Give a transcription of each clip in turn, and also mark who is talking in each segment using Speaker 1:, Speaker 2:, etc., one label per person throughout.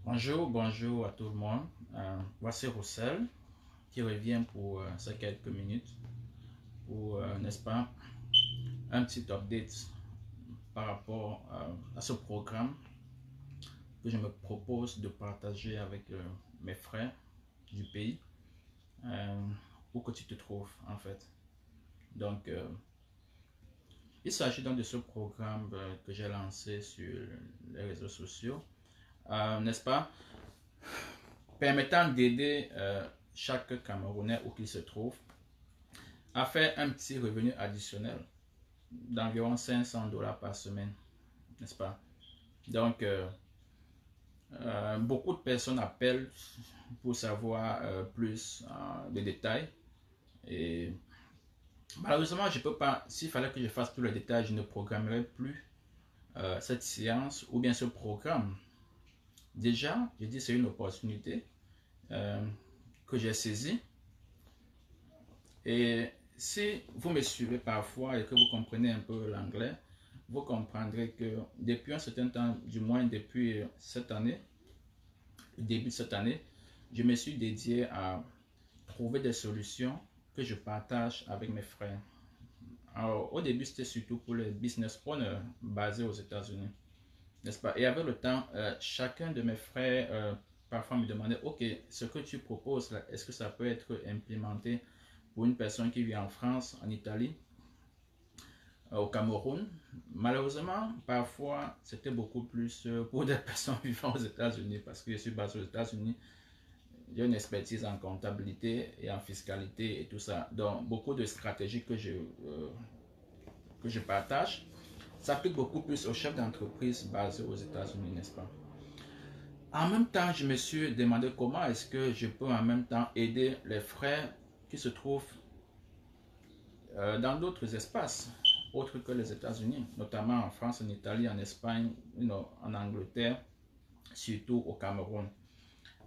Speaker 1: Bonjour à tout le monde. Voici Roussel qui revient pour ces quelques minutes pour, n'est-ce pas, un petit update par rapport à ce programme que je me propose de partager avec mes frères du pays, où que tu te trouves en fait. Donc, il s'agit donc de ce programme que j'ai lancé sur les réseaux sociaux, n'est-ce pas, permettant d'aider chaque Camerounais où qu'il se trouve à faire un petit revenu additionnel d'environ 500 $ par semaine, n'est-ce pas? Donc, beaucoup de personnes appellent pour savoir plus de détails. Et malheureusement, je ne peux pas, s'il fallait que je fasse tous les détails, je ne programmerais plus cette séance ou bien ce programme. Déjà, je dis c'est une opportunité que j'ai saisie. Et si vous me suivez parfois et que vous comprenez un peu l'anglais, vous comprendrez que depuis un certain temps, du moins depuis cette année, le début de cette année, je me suis dédié à trouver des solutions que je partage avec mes frères. Alors, au début, c'était surtout pour les business owners basés aux États-Unis, n'est-ce pas? Et avec le temps, chacun de mes frères parfois me demandait, ok, ce que tu proposes, est-ce que ça peut être implémenté pour une personne qui vit en France, en Italie, au Cameroun? Malheureusement, parfois, c'était beaucoup plus pour des personnes vivant aux États-Unis, parce que je suis basé aux États-Unis. J'ai une expertise en comptabilité et en fiscalité et tout ça. Donc, beaucoup de stratégies que je partage s'appliquent beaucoup plus aux chefs d'entreprise basés aux États-Unis, n'est-ce pas? En même temps, je me suis demandé comment est-ce que je peux en même temps aider les frères qui se trouvent dans d'autres espaces autres que les États-Unis, notamment en France, en Italie, en Espagne, en Angleterre, surtout au Cameroun.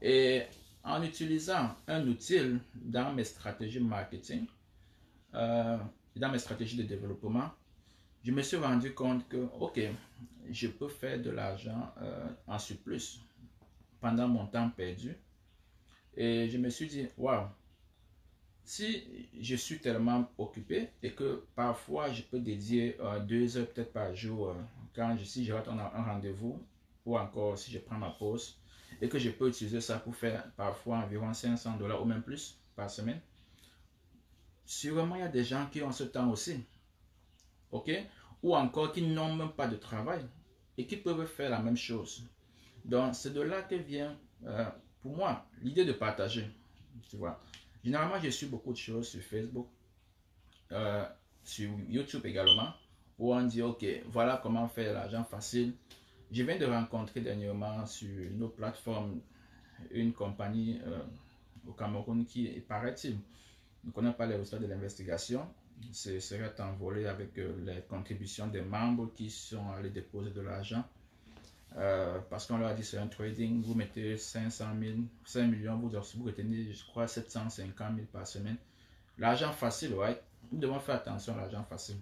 Speaker 1: Et en utilisant un outil dans mes stratégies marketing, dans mes stratégies de développement, je me suis rendu compte que, ok, je peux faire de l'argent en surplus pendant mon temps perdu. Et je me suis dit, waouh, si je suis tellement occupé et que parfois je peux dédier 2 heures peut-être par jour si je rate un rendez-vous ou encore si je prends ma pause et que je peux utiliser ça pour faire parfois environ 500 $ ou même plus par semaine, sûrement il y a des gens qui ont ce temps aussi, ok? Ou encore qui n'ont même pas de travail et qui peuvent faire la même chose. Donc c'est de là que vient pour moi l'idée de partager, tu vois. Généralement, je suis beaucoup de choses sur Facebook, sur YouTube également, où on dit, ok, voilà comment faire l'argent facile. Je viens de rencontrer dernièrement sur nos plateformes une compagnie au Cameroun qui, paraît-il, ne connaît pas les résultats de l'investigation. Ce serait envolé avec les contributions des membres qui sont allés déposer de l'argent. Parce qu'on leur a dit c'est un trading, vous mettez 500 000, 5 millions, vous retenez, je crois, 750 000 par semaine. L'argent facile, ouais. Nous devons faire attention à l'argent facile.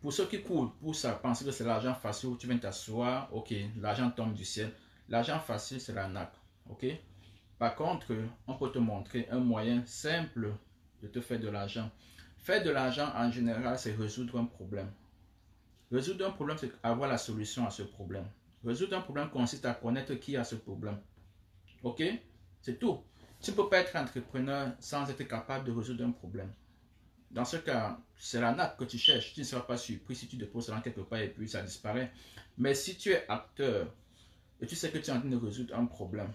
Speaker 1: Pour ceux qui courent pour ça, penser que c'est l'argent facile où tu viens t'asseoir, ok, l'argent tombe du ciel. L'argent facile, c'est l'arnaque, ok. Par contre, on peut te montrer un moyen simple de te faire de l'argent. Faire de l'argent en général, c'est résoudre un problème. Résoudre un problème, c'est avoir la solution à ce problème. Résoudre un problème consiste à connaître qui a ce problème. Ok? C'est tout. Tu ne peux pas être entrepreneur sans être capable de résoudre un problème. Dans ce cas, c'est la nappe que tu cherches. Tu ne seras pas surpris si tu déposes ça quelque part et puis ça disparaît. Mais si tu es acteur et tu sais que tu es en train de résoudre un problème,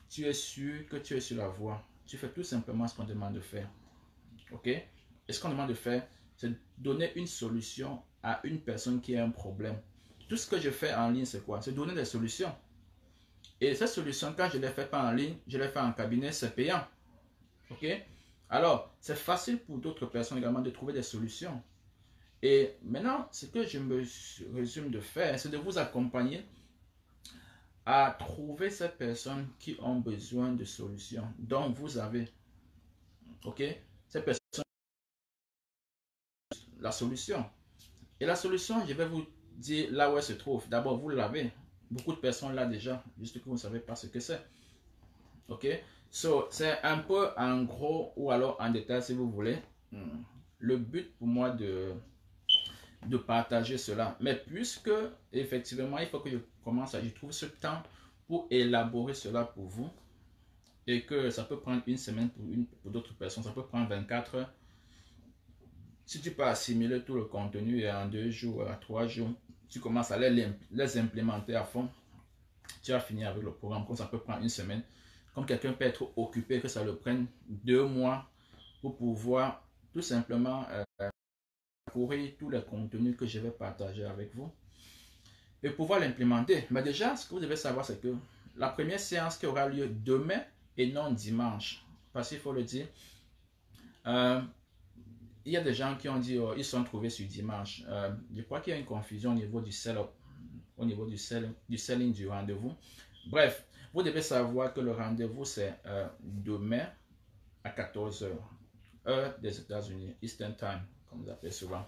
Speaker 1: tu es sûr que tu es sur la voie. Tu fais tout simplement ce qu'on demande de faire. Ok? Et ce qu'on demande de faire, c'est donner une solution à une personne qui a un problème. Tout ce que je fais en ligne, c'est quoi? C'est donner des solutions. Et ces solutions, quand je ne les fais pas en ligne, je les fais en cabinet, c'est payant. Ok? Alors, c'est facile pour d'autres personnes également de trouver des solutions. Et maintenant, ce que je me résume de faire, c'est de vous accompagner à trouver ces personnes qui ont besoin de solutions. Donc, vous avez, ok, ces personnes, la solution. Et la solution, je vais vous dire là où elle se trouve. D'abord, vous l'avez. Beaucoup de personnes là déjà, juste que vous ne savez pas ce que c'est. Ok? So, c'est un peu en gros ou alors en détail si vous voulez. Le but pour moi de partager cela. Mais puisque effectivement, il faut que je trouve ce temps pour élaborer cela pour vous. Et que ça peut prendre une semaine pour d'autres personnes, ça peut prendre 24 heures. Si tu peux assimiler tout le contenu et en 2 jours, à 3 jours, tu commences à les implémenter à fond, tu as fini avec le programme. Comme ça peut prendre une semaine. Comme quelqu'un peut être occupé, que ça le prenne 2 mois pour pouvoir tout simplement courir tous les contenus que je vais partager avec vous et pouvoir l'implémenter. Mais déjà, ce que vous devez savoir, c'est que la première séance qui aura lieu demain et non dimanche, parce qu'il faut le dire, il y a des gens qui ont dit ils sont trouvés sur dimanche. Je crois qu'il y a une confusion au niveau du sell-up, au niveau du selling du rendez-vous. Bref, vous devez savoir que le rendez-vous c'est demain à 14 h, heure des États-Unis, Eastern Time, comme vous appelez souvent.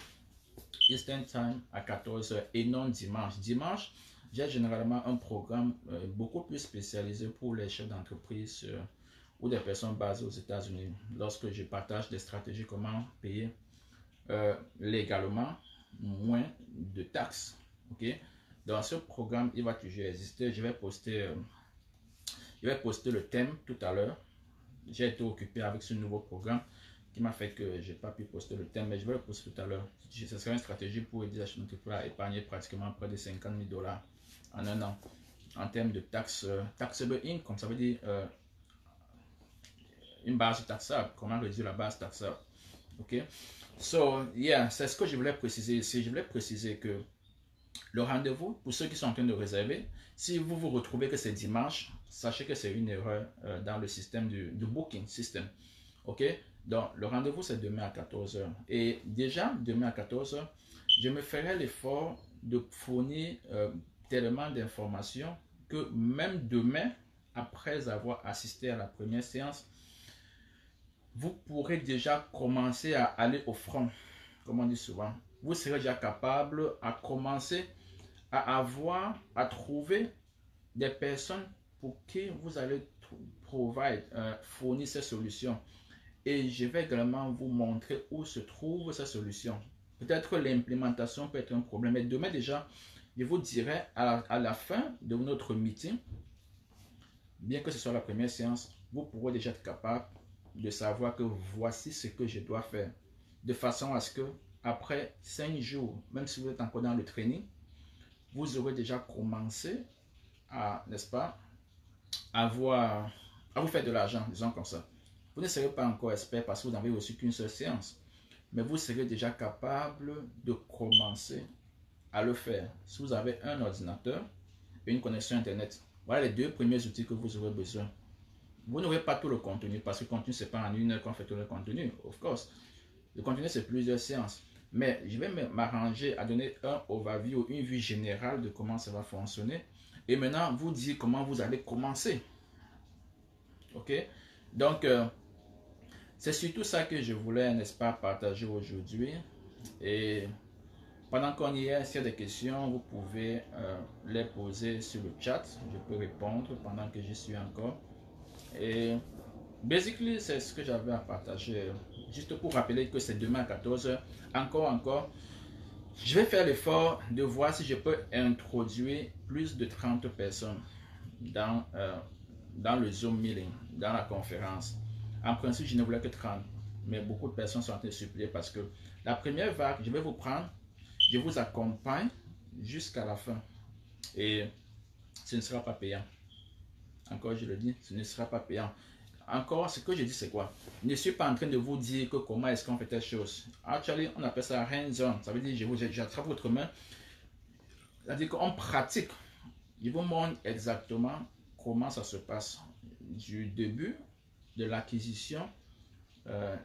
Speaker 1: Eastern Time à 14 h et non dimanche. Dimanche, j'ai généralement un programme beaucoup plus spécialisé pour les chefs d'entreprise ou des personnes basées aux États-Unis. Lorsque je partage des stratégies, comment payer légalement moins de taxes. Ok? Dans ce programme, il va toujours exister. Je vais poster le thème tout à l'heure. J'ai été occupé avec ce nouveau programme qui m'a fait que je n'ai pas pu poster le thème, mais je vais le poster tout à l'heure. Ce sera une stratégie pour aider les chefs d'entreprise à épargner pratiquement près de 50 000 $ en un an. En termes de taxes, taxable income, ça veut dire une base taxable. Comment réduire la base taxable? Ok? So, yeah, c'est ce que je voulais préciser ici. Je voulais préciser que le rendez-vous, pour ceux qui sont en train de réserver, si vous vous retrouvez que c'est dimanche, sachez que c'est une erreur dans le système du booking system. Ok? Donc, le rendez-vous, c'est demain à 14 h. Et déjà, demain à 14 h, je me ferai l'effort de fournir tellement d'informations que même demain, après avoir assisté à la première séance, vous pourrez déjà commencer à aller au front, comme on dit souvent. Vous serez déjà capable à commencer à trouver des personnes pour qui vous allez fournir ces solutions. Et je vais également vous montrer où se trouve ces solutions. Peut-être l'implémentation peut être un problème, mais demain déjà, je vous dirai à la fin de notre meeting, bien que ce soit la première séance, vous pourrez déjà être capable de savoir que voici ce que je dois faire. De façon à ce que, après 5 jours, même si vous êtes encore dans le training, vous aurez déjà commencé à, n'est-ce pas, à vous faire de l'argent, disons comme ça. Vous ne serez pas encore expert parce que vous n'avez reçu qu'une seule séance, mais vous serez déjà capable de commencer à le faire. Si vous avez un ordinateur et une connexion Internet, voilà les 2 premiers outils que vous aurez besoin. Vous n'aurez pas tout le contenu parce que le contenu, ce n'est pas en 1 heure qu'on fait tout le contenu, of course. Le contenu, c'est plusieurs séances. Mais je vais m'arranger à donner un overview, une vue générale de comment ça va fonctionner. Et maintenant, vous dire comment vous allez commencer. Ok? Donc, c'est surtout ça que je voulais, n'est-ce pas, partager aujourd'hui. Et pendant qu'on y est, s'il y a des questions, vous pouvez les poser sur le chat. Je peux répondre pendant que j'y suis encore. Et basically, c'est ce que j'avais à partager. Juste pour rappeler que c'est demain à 14 h. Encore. Je vais faire l'effort de voir si je peux introduire plus de 30 personnes dans le Zoom meeting, dans la conférence. En principe, je ne voulais que 30, mais beaucoup de personnes sont en train de supplier parce que la première vague, je vais vous prendre, je vous accompagne jusqu'à la fin et ce ne sera pas payant. Encore, je le dis, ce ne sera pas payant. Encore, ce que je dis, c'est quoi? Je ne suis pas en train de vous dire que comment est-ce qu'on fait telle chose. Actually, on appelle ça hands-on. Ça veut dire j'attrape votre main. C'est-à-dire qu'on pratique. Je vous montre exactement comment ça se passe du début de l'acquisition,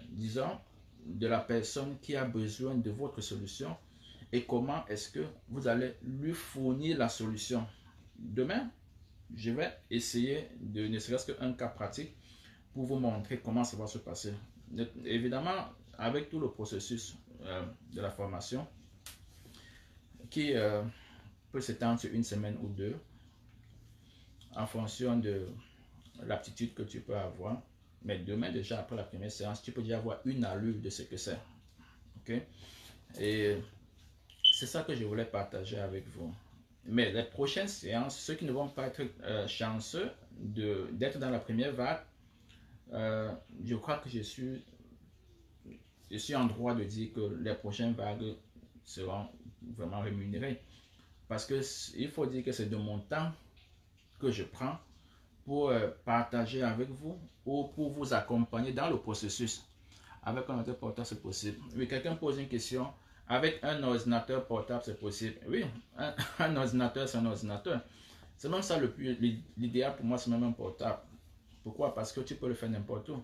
Speaker 1: disons, de la personne qui a besoin de votre solution et comment est-ce que vous allez lui fournir la solution. Demain, je vais essayer de ne serait-ce qu'un cas pratique pour vous montrer comment ça va se passer. Évidemment, avec tout le processus de la formation qui peut s'étendre sur une semaine ou 2, en fonction de l'aptitude que tu peux avoir. Mais demain, déjà, après la première séance, tu peux déjà avoir une allure de ce que c'est. Ok? Et c'est ça que je voulais partager avec vous. Mais les prochaines séances, ceux qui ne vont pas être chanceux d'être dans la première vague, je crois que je suis en droit de dire que les prochaines vagues seront vraiment rémunérées. Parce qu'il faut dire que c'est de mon temps que je prends pour partager avec vous ou pour vous accompagner dans le processus. Avec un ordinateur portable, c'est possible. Oui, quelqu'un pose une question. Avec un ordinateur portable, c'est possible. Oui, un ordinateur, c'est un ordinateur. C'est même ça l'idéal pour moi, c'est même un portable. Pourquoi? Parce que tu peux le faire n'importe où.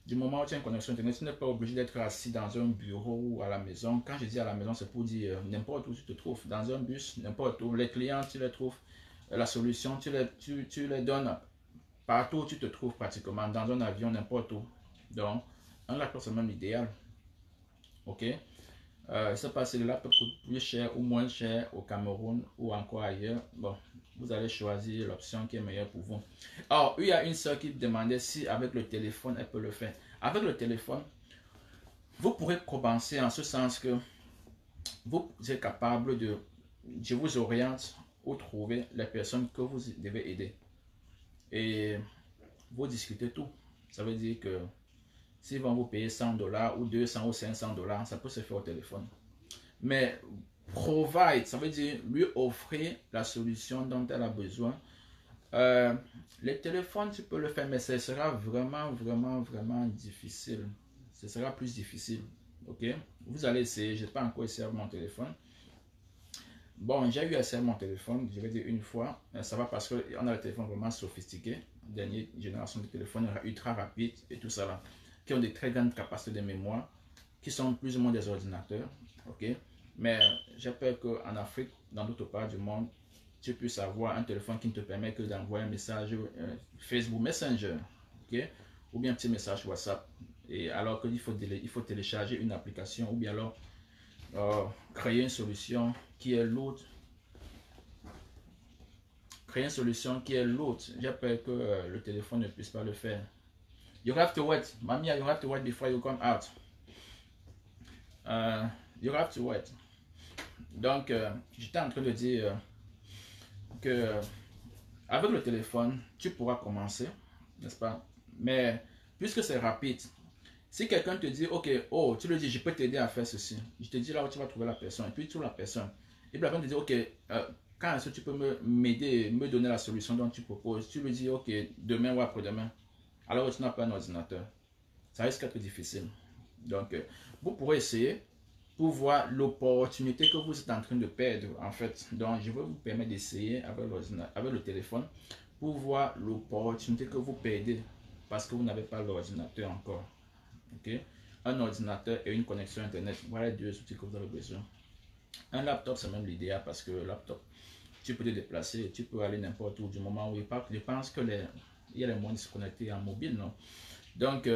Speaker 1: Du moment où tu as une connexion Internet, tu n'es pas obligé d'être assis dans un bureau ou à la maison. Quand je dis à la maison, c'est pour dire n'importe où tu te trouves. Dans un bus, n'importe où. Les clients, tu les trouves. La solution, tu les donnes partout où tu te trouves pratiquement. Dans un avion, n'importe où. Donc, un laptop, c'est même l'idéal. Ok? Je ne sais pas si le laptop coûte plus cher ou moins cher au Cameroun ou encore ailleurs. Bon, vous allez choisir l'option qui est meilleure pour vous. Alors, il y a une soeur qui demandait si avec le téléphone, elle peut le faire. Avec le téléphone, vous pourrez commencer en ce sens que vous êtes capable de... Je vous oriente ou trouver les personnes que vous devez aider. Et vous discutez tout. Ça veut dire que s'ils vont vous payer $100 ou 200 ou $500, ça peut se faire au téléphone. Mais provide, ça veut dire lui offrir la solution dont elle a besoin. Les téléphones, tu peux le faire, mais ce sera vraiment difficile. Ce sera plus difficile. Ok? Vous allez essayer. Je n'ai pas encore essayé avec mon téléphone. Bon, j'ai eu essayé mon téléphone, je vais dire une fois. Ça va parce qu'on a le téléphone vraiment sophistiqué. Dernière génération de téléphones ultra rapides et tout ça là. Qui ont des très grandes capacités de mémoire. Qui sont plus ou moins des ordinateurs. Ok? Mais j'ai peur qu'en Afrique, dans d'autres parts du monde, tu puisses avoir un téléphone qui ne te permet que d'envoyer un message Facebook Messenger, ok, ou bien un petit message WhatsApp. Et alors qu'il faut télécharger une application ou bien alors créer une solution qui est lourde. Créer une solution qui est lourde. J'ai peur que le téléphone ne puisse pas le faire. You have to wait. Mamia, you have to wait before you come out. You have to wait. Donc, j'étais en train de dire que avec le téléphone, tu pourras commencer, n'est-ce pas? Mais puisque c'est rapide, si quelqu'un te dit, ok, oh, tu le dis, je peux t'aider à faire ceci, je te dis là où tu vas trouver la personne, et puis tu trouves la personne. Et puis la personne te dit, ok, quand est-ce que tu peux m'aider, me donner la solution dont tu proposes? Tu lui dis, ok, demain ou après-demain, alors tu n'as pas un ordinateur. Ça risque d'être difficile. Donc, vous pourrez essayer pour voir l'opportunité que vous êtes en train de perdre en fait. Donc je vais vous permettre d'essayer avec le téléphone pour voir l'opportunité que vous perdez parce que vous n'avez pas l'ordinateur encore. Ok? Un ordinateur et une connexion internet, voilà les deux outils que vous avez besoin. Un laptop c'est même l'idéal parce que le laptop, tu peux te déplacer, tu peux aller n'importe où du moment où il part. Je pense que il y a les moyens de se connecter en mobile, non? Donc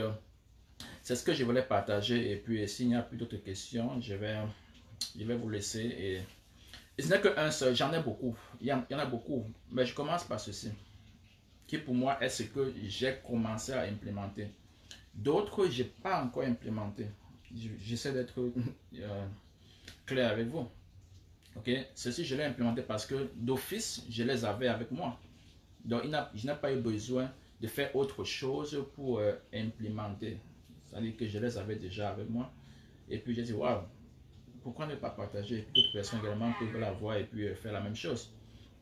Speaker 1: c'est ce que je voulais partager. Et puis, s'il n'y a plus d'autres questions, je vais vous laisser. Et ce n'est qu'un seul, j'en ai beaucoup. Il y en a beaucoup. Mais je commence par ceci, qui pour moi est ce que j'ai commencé à implémenter. D'autres, je n'ai pas encore implémenté. J'essaie d'être clair avec vous. Ok? Ceci, je l'ai implémenté parce que d'office, je les avais avec moi. Donc, je n'ai pas eu besoin de faire autre chose pour implémenter. C'est-à-dire que je les avais déjà avec moi. Et puis j'ai dit, waouh, pourquoi ne pas partager? D'autres personnes également peuvent la voir et puis faire la même chose.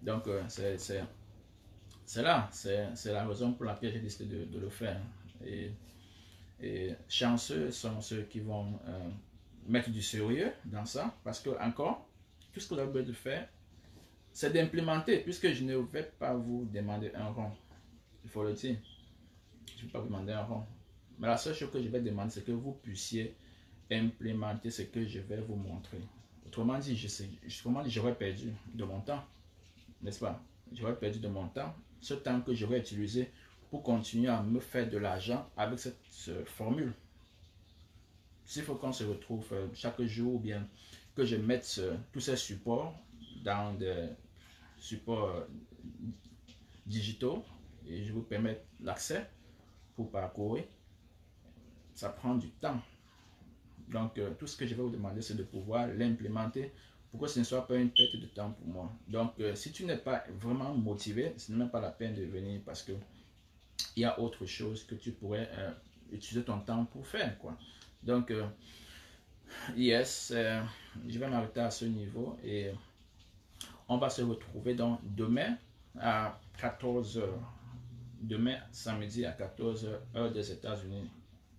Speaker 1: Donc c'est là, c'est la raison pour laquelle j'ai décidé de le faire. Et chanceux sont ceux qui vont mettre du sérieux dans ça. Parce que encore, tout ce que vous avez besoin de faire, c'est d'implémenter. Puisque je ne vais pas vous demander un rond. Il faut le dire. Je ne vais pas vous demander un rond. Mais la seule chose que je vais demander, c'est que vous puissiez implémenter ce que je vais vous montrer. Autrement dit, j'aurais perdu de mon temps, n'est-ce pas? J'aurais perdu de mon temps, ce temps que j'aurais utilisé pour continuer à me faire de l'argent avec cette formule. S'il faut qu'on se retrouve chaque jour, ou bien que je mette tous ces supports dans des supports digitaux et je vous permets l'accès pour parcourir. Ça prend du temps. Donc, tout ce que je vais vous demander, c'est de pouvoir l'implémenter pour que ce ne soit pas une perte de temps pour moi. Donc, si tu n'es pas vraiment motivé, ce n'est même pas la peine de venir parce que il y a autre chose que tu pourrais utiliser ton temps pour faire, quoi. Donc, yes, je vais m'arrêter à ce niveau et on va se retrouver donc demain à 14 h. Demain, samedi à 14 h, heure des États-Unis.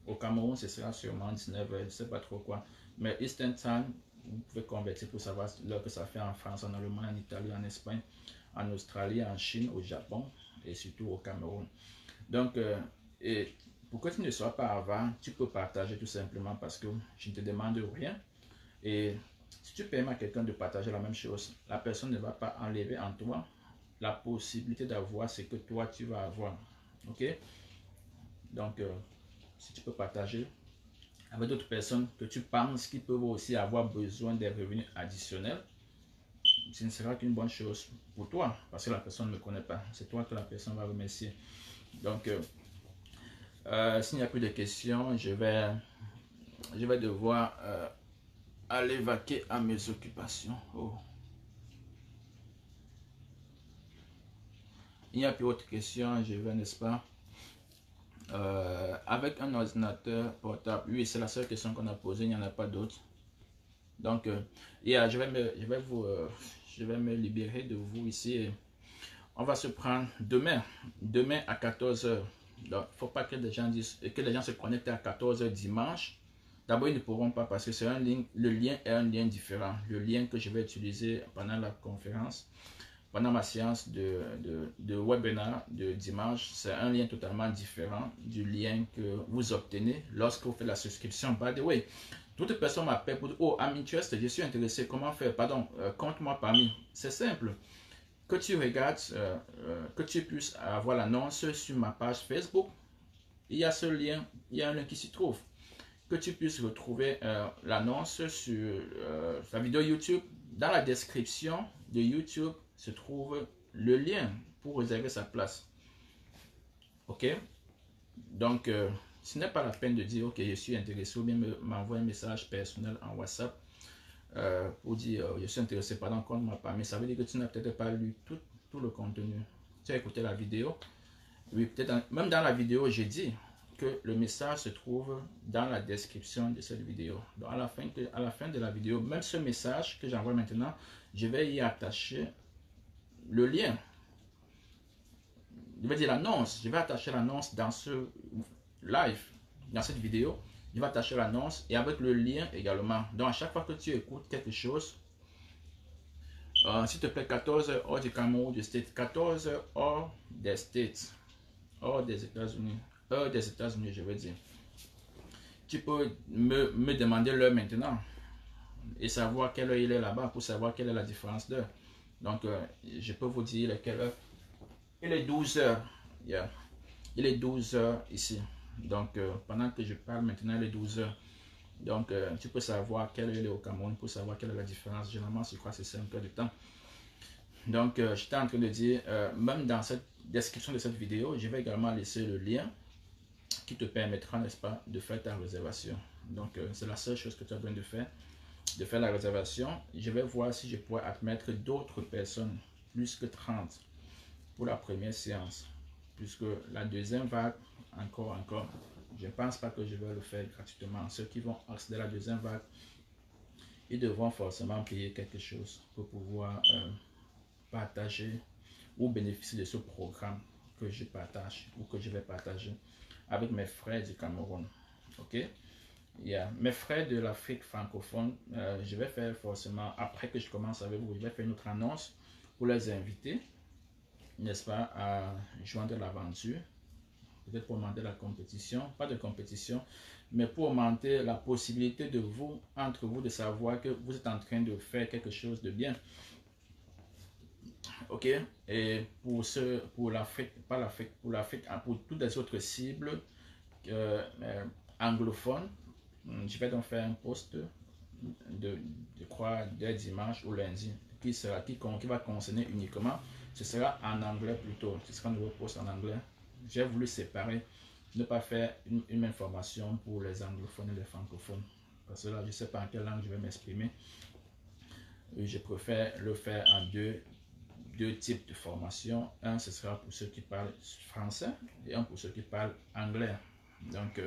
Speaker 1: Au Cameroun, ce sera sûrement 19 h, je ne sais pas trop quoi. Mais Eastern Time, vous pouvez convertir pour savoir l'heure que ça fait en France, en Allemagne, en Italie, en Espagne, en Australie, en Chine, au Japon et surtout au Cameroun. Donc, et pour que tu ne sois pas avant, tu peux partager tout simplement parce que je ne te demande rien. Et si tu permets à quelqu'un de partager la même chose, la personne ne va pas enlever en toi la possibilité d'avoir ce que toi tu vas avoir. Ok? Donc, si tu peux partager avec d'autres personnes que tu penses qu'ils peuvent aussi avoir besoin des revenus additionnels, ce ne sera qu'une bonne chose pour toi parce que la personne ne me connaît pas. C'est toi que la personne va remercier. Donc, s'il n'y a plus de questions, je vais devoir aller vaquer à mes occupations. Oh. Il n'y a plus d'autres questions, je vais, n'est-ce pas? Avec un ordinateur portable, oui, c'est la seule question qu'on a posée, il n'y en a pas d'autres. Donc, je vais me libérer de vous ici. On va se prendre demain à 14 h. Donc, il ne faut pas que les gens disent que les gens se connectent à 14 h dimanche. D'abord, ils ne pourront pas parce que c'est un lien, le lien est un lien différent. Le lien que je vais utiliser pendant la conférence, pendant ma séance de webinaire de dimanche, c'est un lien totalement différent du lien que vous obtenez lorsque vous faites la souscription. By the way, toute personne m'appelle pour dire, oh, I'm interested, je suis intéressé, comment faire? Pardon, compte-moi parmi. C'est simple. Que tu regardes, que tu puisses avoir l'annonce sur ma page Facebook, il y a ce lien, il y a un lien qui s'y trouve. Que tu puisses retrouver l'annonce sur la vidéo YouTube. Dans la description de YouTube se trouve le lien pour réserver sa place. Ok? Donc, ce n'est pas la peine de dire, ok, je suis intéressé, ou bien m'envoyer un message personnel en WhatsApp pour dire, je suis intéressé, pardon, compte m'a pas. Mais ça veut dire que tu n'as peut-être pas lu tout le contenu. Tu as écouté la vidéo. Oui, peut-être même dans la vidéo, j'ai dit que le message se trouve dans la description de cette vidéo. Donc à la fin de la vidéo, même ce message que j'envoie maintenant, je vais y attacher le lien. Je vais dire l'annonce. Je vais attacher l'annonce dans ce live, dans cette vidéo. Je vais attacher l'annonce et avec le lien également. Donc à chaque fois que tu écoutes quelque chose, s'il te plaît, 14 h hors du Cameroun, du State, 14 h hors des States, hors des États-Unis. Heure des États-Unis, je veux dire. Tu peux me demander l'heure maintenant et savoir quelle heure il est là-bas pour savoir quelle est la différence d'heure. Donc, je peux vous dire quelle heure. Il est 12 h. Yeah. Il est 12 h ici. Donc, pendant que je parle maintenant, il est 12 h. Donc, tu peux savoir quelle heure il est au Cameroun pour savoir quelle est la différence. Généralement, je crois que c'est 5 heures de temps. Donc, j'étais en train de dire, même dans cette description de cette vidéo, je vais également laisser le lien qui te permettra, n'est-ce pas, de faire ta réservation. Donc, c'est la seule chose que tu as besoin de faire la réservation. Je vais voir si je pourrais admettre d'autres personnes, plus que 30, pour la première séance. Puisque la deuxième vague, encore, je ne pense pas que je vais le faire gratuitement. Ceux qui vont accéder à la deuxième vague, ils devront forcément payer quelque chose pour pouvoir partager ou bénéficier de ce programme que je partage ou que je vais partager avec mes frères du Cameroun. Ok? Mes frères de l'Afrique francophone, je vais faire forcément, après que je commence avec vous, je vais faire une autre annonce pour les inviter, n'est-ce pas, à joindre l'aventure, peut-être pour augmenter la compétition, pas de compétition, mais pour augmenter la possibilité de vous, entre vous, de savoir que vous êtes en train de faire quelque chose de bien. Ok, et pour l'Afrique, pas l'Afrique, pour toutes les autres cibles anglophones, je vais donc faire un post je crois, dès dimanche ou lundi. qui va concerner uniquement, ce sera en anglais plutôt. Ce sera un nouveau post en anglais. J'ai voulu séparer, ne pas faire une même formation pour les anglophones et les francophones. Parce que là, je ne sais pas en quelle langue je vais m'exprimer. Je préfère le faire en deux types de formation. Un, ce sera pour ceux qui parlent français et un pour ceux qui parlent anglais. Donc,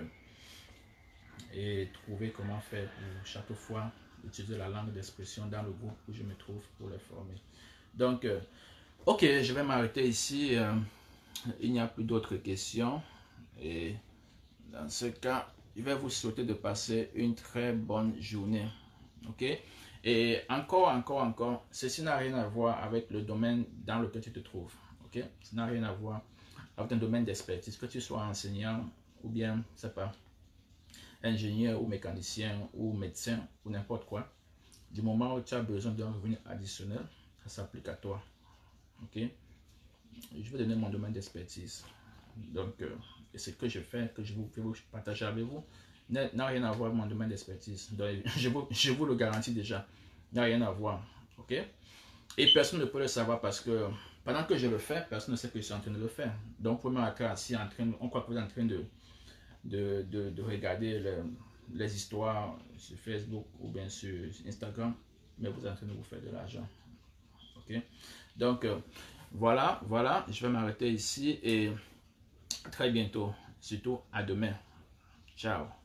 Speaker 1: et trouver comment faire pour chaque fois utiliser la langue d'expression dans le groupe où je me trouve pour les former. Donc, ok, je vais m'arrêter ici. Il n'y a plus d'autres questions. Et dans ce cas, je vais vous souhaiter de passer une très bonne journée. Ok? Et encore, ceci n'a rien à voir avec le domaine dans lequel tu te trouves. Ok? Ça n'a rien à voir avec un domaine d'expertise, que tu sois enseignant ou bien, je sais pas, ingénieur ou mécanicien ou médecin ou n'importe quoi. Du moment où tu as besoin d'un revenu additionnel, ça s'applique à toi. Ok? Je vais donner mon domaine d'expertise. Donc, ce que je fais, que je vais vous partager avec vous, n'a rien à voir avec mon domaine d'expertise. Je vous le garantis déjà. N'a rien à voir. Ok? Et personne ne peut le savoir parce que pendant que je le fais, personne ne sait que je suis en train de le faire. Donc, pour moi, on croit que vous êtes en train de regarder les histoires sur Facebook ou bien sur Instagram, mais vous êtes en train de vous faire de l'argent. Ok? Donc, voilà, je vais m'arrêter ici et à très bientôt, surtout à demain. Ciao.